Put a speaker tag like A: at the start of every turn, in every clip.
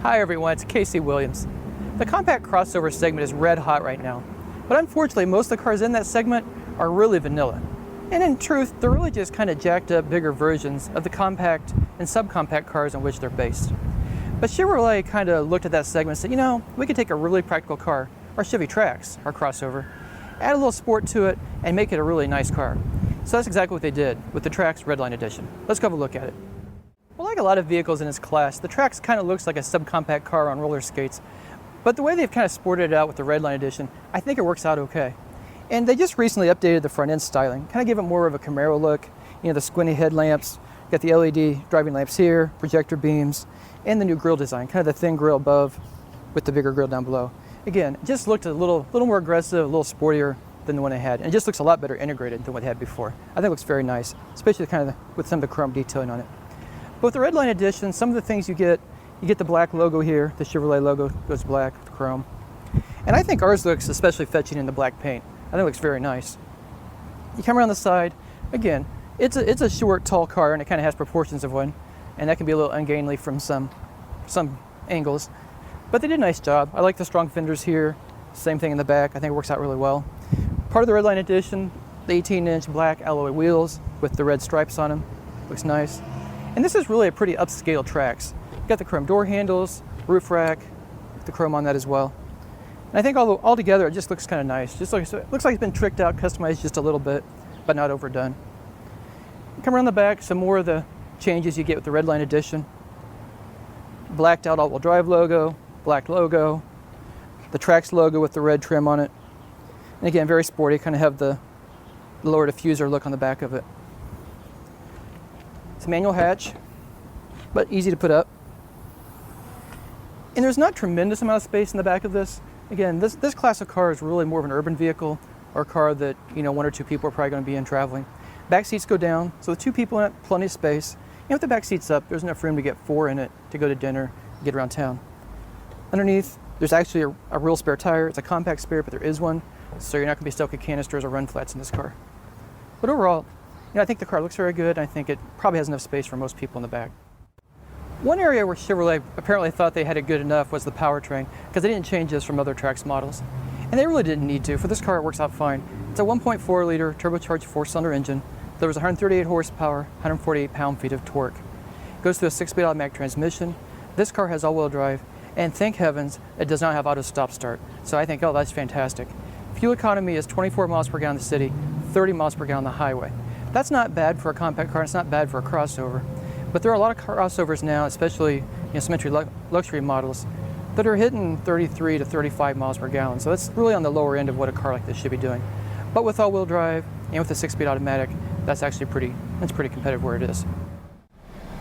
A: Hi everyone, it's Casey Williams. The compact crossover segment is red hot right now, but unfortunately most of the cars in that segment are really vanilla. And in truth, they're really just kind of jacked up bigger versions of the compact and subcompact cars on which they're based. But Chevrolet kind of looked at that segment and said, you know, we could take a really practical car, our Chevy Trax, our crossover, add a little sport to it, and make it a really nice car. So that's exactly what they did with the Trax RedLine edition. Let's go have a look at it. Well, like a lot of vehicles in its class, the Trax kind of looks like a subcompact car on roller skates. But the way they've kind of sported it out with the RedLine edition, I think it works out okay. And they just recently updated the front end styling, kind of give it more of a Camaro look. You know, the squinty headlamps, got the LED driving lamps here, projector beams, and the new grille design, kind of the thin grille above with the bigger grille down below. Again, it just looked a little more aggressive, a little sportier than the one it had. And it just looks a lot better integrated than what it had before. I think it looks very nice, especially kind of with some of the chrome detailing on it. But with the RedLine edition, some of the things you get the black logo here, the Chevrolet logo goes black with chrome. And I think ours looks especially fetching in the black paint. I think it looks very nice. You come around the side, again, it's a short, tall car and it kind of has proportions of one. And that can be a little ungainly from some angles. But they did a nice job. I like the strong fenders here. Same thing in the back. I think it works out really well. Part of the RedLine edition, the 18-inch black alloy wheels with the red stripes on them. Looks nice. And this is really a pretty upscale Trax. Got the chrome door handles, roof rack, the chrome on that as well. And I think all together it just looks kind of nice. Just looks like it's been tricked out, customized just a little bit, but not overdone. Come around the back, some more of the changes you get with the RedLine edition. Blacked out all-wheel drive logo, black logo, the Trax logo with the red trim on it. And again, very sporty, kind of have the lower diffuser look on the back of it. It's a manual hatch, but easy to put up. And there's not a tremendous amount of space in the back of this. Again, this class of car is really more of an urban vehicle or a car that, you know, one or two people are probably going to be in traveling. Back seats go down, so with two people in it, plenty of space. And with the back seats up, there's enough room to get four in it to go to dinner, get around town. Underneath, there's actually a real spare tire. It's a compact spare, but there is one, so you're not going to be stuck with canisters or run flats in this car. But overall, you know, I think the car looks very good, and I think it probably has enough space for most people in the back. One area where Chevrolet apparently thought they had it good enough was the powertrain, because they didn't change this from other Trax models. And they really didn't need to. For this car, it works out fine. It's a 1.4 liter turbocharged 4-cylinder engine. Delivers 138 horsepower, 148 pound-feet of torque. It goes through a 6-speed automatic transmission. This car has all-wheel drive, and thank heavens it does not have auto stop start. So I think, oh, that's fantastic. Fuel economy is 24 miles per gallon in the city, 30 miles per gallon on the highway. That's not bad for a compact car, it's not bad for a crossover. But there are a lot of crossovers now, especially, you know, some entry luxury models, that are hitting 33 to 35 miles per gallon. So that's really on the lower end of what a car like this should be doing. But with all-wheel drive and with a 6-speed automatic, that's actually pretty competitive where it is.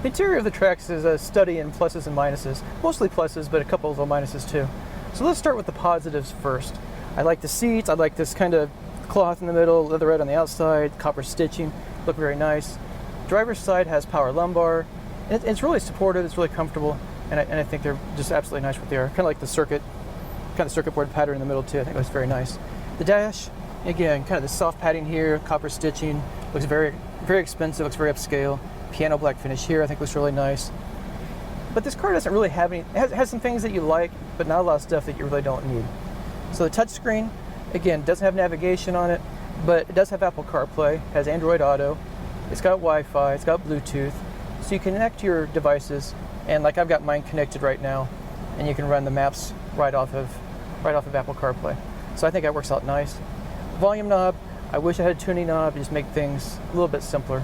A: The interior of the Trax is a study in pluses and minuses. Mostly pluses, but a couple of minuses too. So let's start with the positives first. I like the seats, I like this kind of cloth in the middle, leatherette on the outside, copper stitching, look very nice. Driver's side has power lumbar. It's really supportive, it's really comfortable, and I think they're just absolutely nice what they are. Kind of like the circuit board pattern in the middle too. I think it looks very nice. The dash, again, kind of the soft padding here, copper stitching, looks very, very expensive, looks very upscale. Piano black finish here, I think looks really nice. But this car doesn't really have any, it has some things that you like, but not a lot of stuff that you really don't need. So the touchscreen, again, doesn't have navigation on it, but it does have Apple CarPlay, has Android Auto, it's got Wi-Fi, it's got Bluetooth, so you connect your devices, and like I've got mine connected right now, and you can run the maps right off of Apple CarPlay. So I think that works out nice. Volume knob, I wish I had a tuning knob to just make things a little bit simpler.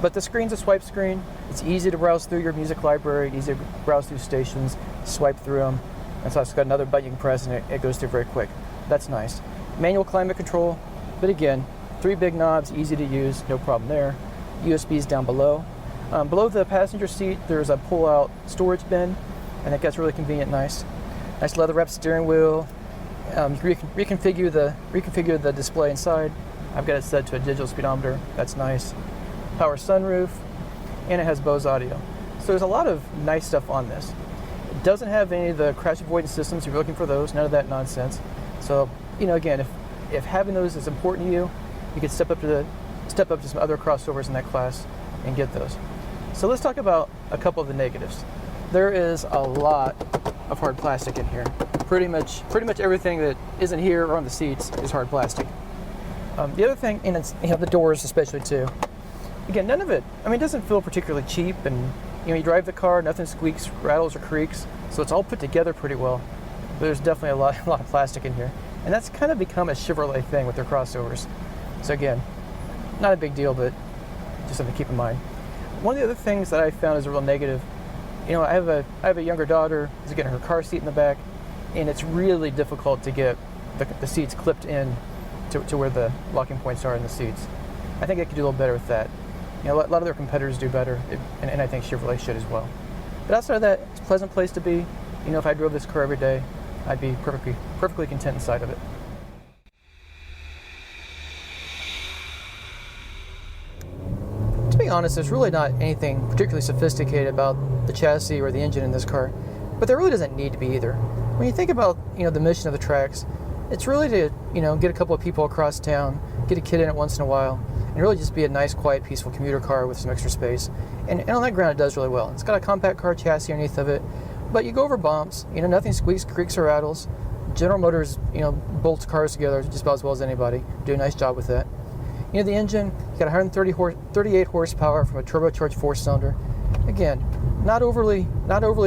A: But the screen's a swipe screen. It's easy to browse through your music library, easy to browse through stations, swipe through them. And so it's got another button you can press and it goes through very quick. That's nice. Manual climate control, but again, 3 big knobs, easy to use, no problem there. USB's down below. Below the passenger seat, there's a pull-out storage bin, and that gets really convenient, nice. Nice leather-wrapped steering wheel. You can reconfigure the display inside. I've got it set to a digital speedometer, that's nice. Power sunroof, and it has Bose audio. So there's a lot of nice stuff on this. It doesn't have any of the crash avoidance systems if you're looking for those, none of that nonsense. So, you know, again, if having those is important to you, you can step up to some other crossovers in that class and get those. So let's talk about a couple of the negatives. There is a lot of hard plastic in here. Pretty much everything that isn't here or on the seats is hard plastic. The other thing, and it's, the doors especially too. Again, none of it, it doesn't feel particularly cheap, and you drive the car, nothing squeaks, rattles, or creaks, so it's all put together pretty well. But there's definitely a lot of plastic in here, and that's kind of become a Chevrolet thing with their crossovers. So again, not a big deal, but just something to keep in mind. One of the other things that I found is a real negative. I have a younger daughter who's getting her car seat in the back, and it's really difficult to get the seats clipped in to where the locking points are in the seats. I think they could do a little better with that. A lot of their competitors do better, and I think Chevrolet should as well. But outside of that, it's a pleasant place to be. If I drove this car every day, I'd be perfectly content inside of it. To be honest, there's really not anything particularly sophisticated about the chassis or the engine in this car, but there really doesn't need to be either. When you think about the mission of the Trax, it's really to get a couple of people across town, get a kid in it once in a while, and really just be a nice, quiet, peaceful commuter car with some extra space. And on that ground, it does really well. It's got a compact car chassis underneath of it, but you go over bumps. Nothing squeaks, creaks, or rattles. General Motors, bolts cars together just about as well as anybody. Do a nice job with that. The engine, you got 138 horsepower from a turbocharged 4-cylinder. Again, not overly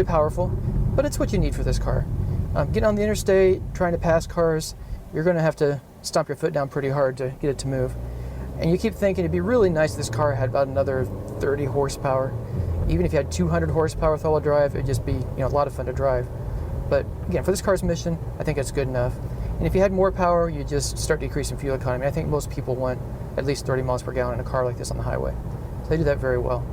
A: powerful, but it's what you need for this car. Getting on the interstate, trying to pass cars, you're going to have to stomp your foot down pretty hard to get it to move. And you keep thinking it'd be really nice if this car had about another 30 horsepower. Even if you had 200 horsepower with all-wheel drive, it'd just be a lot of fun to drive. But again, for this car's mission, I think it's good enough. And if you had more power, you just start decreasing fuel economy. I think most people want at least 30 miles per gallon in a car like this on the highway. So they do that very well.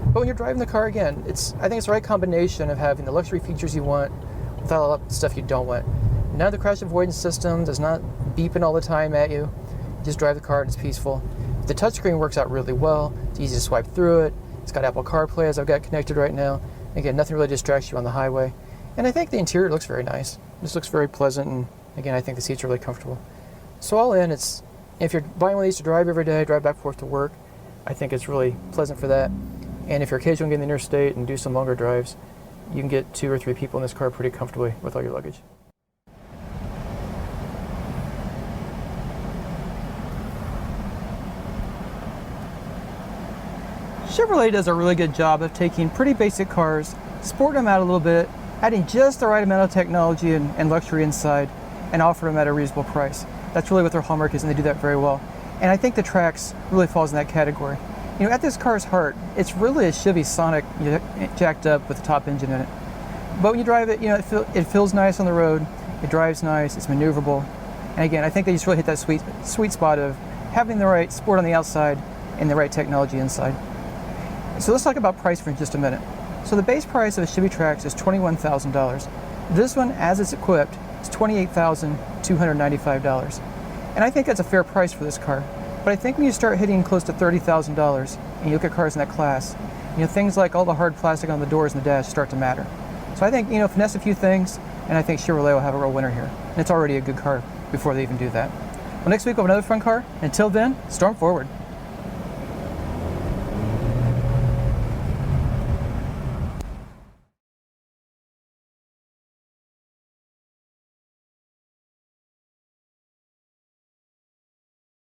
A: But when you're driving the car, again, I think it's the right combination of having the luxury features you want without a lot of stuff you don't want. None of the crash avoidance system does not beeping all the time at you. You just drive the car and it's peaceful. The touchscreen works out really well. It's easy to swipe through it. It's got Apple CarPlay, as I've got connected right now. Again, nothing really distracts you on the highway. And I think the interior looks very nice. This looks very pleasant, and again, I think the seats are really comfortable. So all in, if you're buying one of these to drive every day, drive back and forth to work, I think it's really pleasant for that. And if you're occasionally getting the interstate and do some longer drives, you can get 2 or 3 people in this car pretty comfortably with all your luggage. Chevrolet does a really good job of taking pretty basic cars, sporting them out a little bit, adding just the right amount of technology and luxury inside, and offering them at a reasonable price. That's really what their hallmark is, and they do that very well. And I think the Trax really falls in that category. At this car's heart, it's really a Chevy Sonic jacked up with the top engine in it. But when you drive it, it feels nice on the road, it drives nice, it's maneuverable. And again, I think they just really hit that sweet spot of having the right sport on the outside and the right technology inside. So let's talk about price for just a minute. So the base price of a Chevy Trax is $21,000. This one, as it's equipped, is $28,295. And I think that's a fair price for this car. But I think when you start hitting close to $30,000 and you look at cars in that class, things like all the hard plastic on the doors and the dash start to matter. So I think, finesse a few things, and I think Chevrolet will have a real winner here. And it's already a good car before they even do that. Well, next week we'll have another fun car. Until then, storm forward.